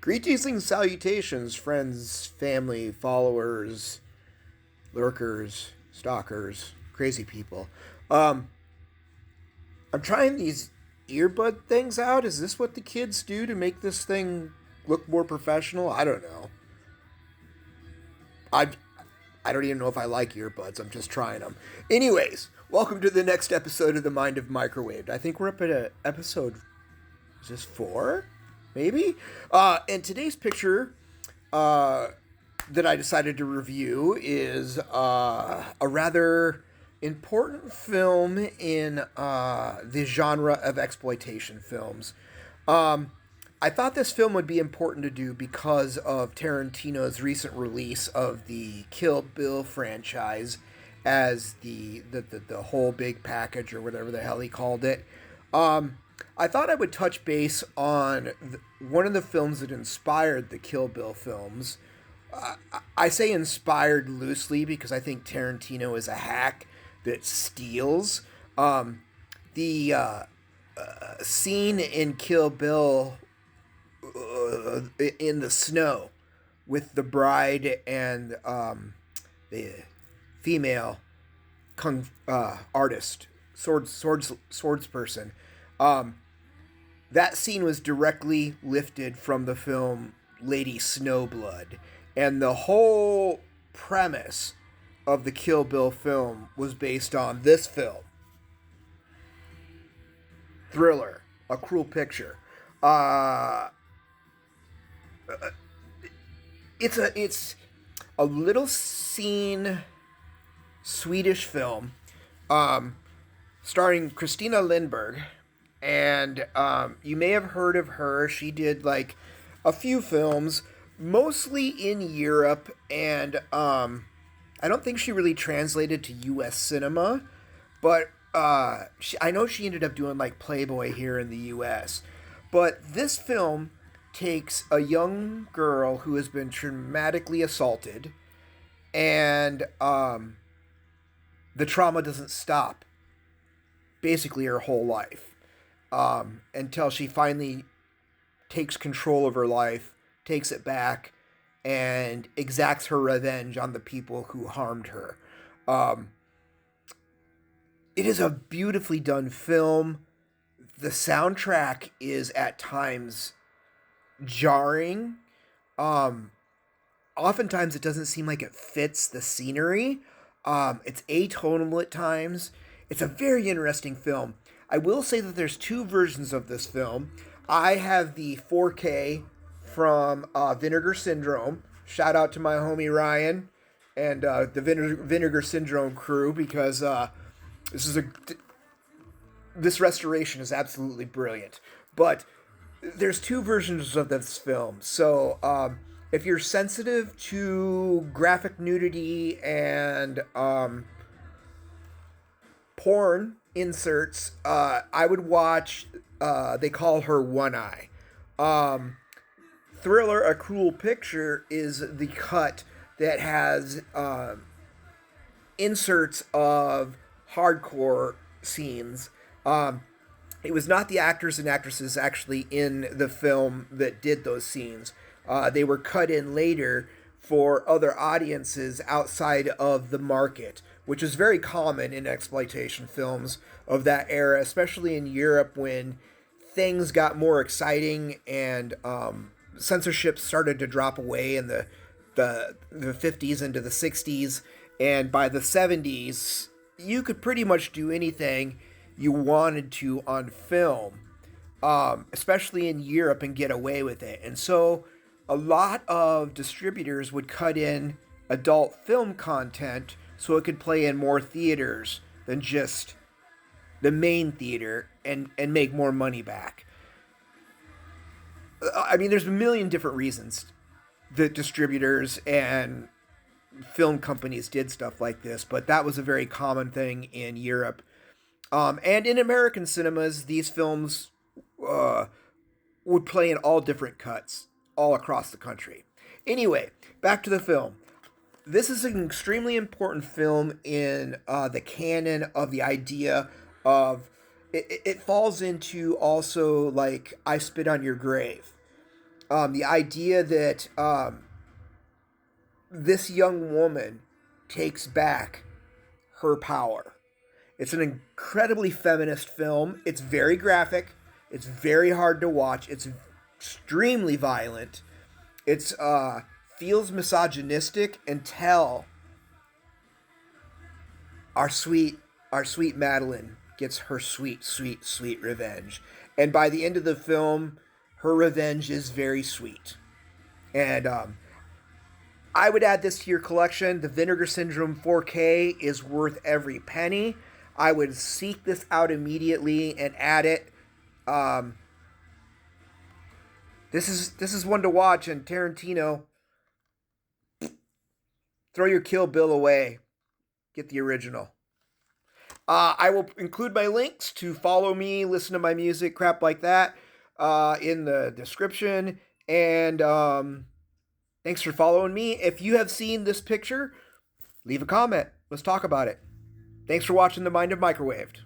Greetings and salutations, friends, family, followers, lurkers, stalkers, crazy people. Um, I'm trying these earbud things out. Is this what the kids do to make this thing look more professional? I don't know. I I don't even know if I like earbuds. I'm just trying them. Anyways, welcome to the next episode of The Mind of Microwaved. I think we're up at episode, is this 4? Maybe? And today's picture that I decided to review is a rather important film in the genre of exploitation films. I thought this film would be important to do because of Tarantino's recent release of the Kill Bill franchise as the whole big package, or whatever the hell he called it. I thought I would touch base on one of the films that inspired the Kill Bill films. I say inspired loosely because I think Tarantino is a hack that steals. The scene in Kill Bill in the snow with the bride and the female artist, swords person. That scene was directly lifted from the film Lady Snowblood, and the whole premise of the Kill Bill film was based on this film, Thriller: A Cruel Picture. It's a little seen Swedish film, starring Christina Lindberg, and you may have heard of her. She did like a few films, mostly in Europe, and I don't think she really translated to U.S. cinema, but I know she ended up doing like Playboy here in the U.S. But this film takes a young girl who has been traumatically assaulted, and the trauma doesn't stop basically her whole life, until she finally takes control of her life, takes it back, and exacts her revenge on the people who harmed her. It is a beautifully done film. The soundtrack is at times jarring. Oftentimes it doesn't seem like it fits the scenery. It's atonal at times. It's a very interesting film. I will say that there's two versions of this film. I have the 4K from Vinegar Syndrome. Shout out to my homie Ryan and the Vinegar Syndrome crew, because this restoration is absolutely brilliant. But there's two versions of this film. So if you're sensitive to graphic nudity and porn inserts, I would watch They Call Her One Eye. Thriller: A Cruel Picture is the cut that has inserts of hardcore scenes. It was not the actors and actresses actually in the film that did those scenes. They were cut in later for other audiences outside of the market, which is very common in exploitation films of that era, especially in Europe when things got more exciting and censorship started to drop away in the 50s into the 60s. And by the 70s, you could pretty much do anything you wanted to on film, especially in Europe, and get away with it. And so a lot of distributors would cut in adult film content so it could play in more theaters than just the main theater and make more money back. I mean, there's a million different reasons that distributors and film companies did stuff like this, but that was a very common thing in Europe. And in American cinemas, these films would play in all different cuts all across the country. Anyway, back to the film. This is an extremely important film in the canon of the idea of... It falls into also, like, I Spit on Your Grave. The idea that this young woman takes back her power. It's an incredibly feminist film. It's very graphic. It's very hard to watch. It's extremely violent. It's feels misogynistic until our sweet our sweet Madeline gets her sweet revenge. And by the end of the film, her revenge is very sweet. And I would add this to your collection. The Vinegar Syndrome 4K is worth every penny. I would seek this out immediately and add it. Um, this is one to watch. And Tarantino, throw your Kill Bill away. Get the original. I will include my links to follow me, listen to my music, crap like that, in the description. And thanks for following me. If you have seen this picture, leave a comment. Let's talk about it. Thanks for watching The Mind of Microwaved.